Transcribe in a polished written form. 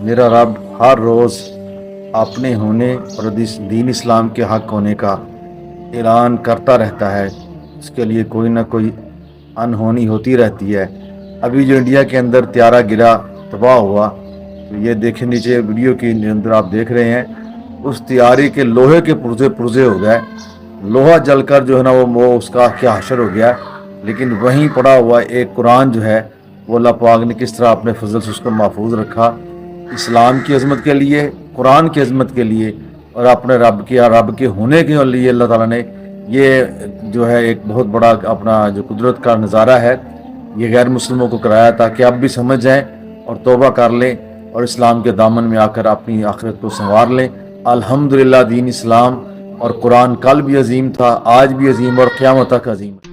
میرا رب ہر روز اپنے ہونے اور دین اسلام کے حق ہونے کا اعلان کرتا رہتا ہے، اس کے لیے کوئی نہ کوئی انہونی ہوتی رہتی ہے۔ ابھی جو انڈیا کے اندر طیارہ گرا، تباہ ہوا، تو یہ دیکھیں نیچے ویڈیو کے اندر آپ دیکھ رہے ہیں، اس طیارے کے لوہے کے پرزے ہو گئے، لوہا جل کر جو ہے نا وہ اس کا کیا حشر ہو گیا، لیکن وہیں پڑا ہوا ایک قرآن جو ہے وہ اللہ پاک نے کس طرح اپنے فضل سے اس کو محفوظ رکھا، اسلام کی عظمت کے لیے، قرآن کی عظمت کے لیے، اور اپنے رب کے ہونے کے لیے اللہ تعالیٰ نے یہ جو ہے ایک بہت بڑا اپنا جو قدرت کا نظارہ ہے یہ غیر مسلموں کو کرایا، تاکہ اب بھی سمجھ جائیں اور توبہ کر لیں اور اسلام کے دامن میں آ کر اپنی آخرت کو سنوار لیں۔ الحمدللہ دین اسلام اور قرآن کل بھی عظیم تھا، آج بھی عظیم اور قیامت تک عظیم ہے۔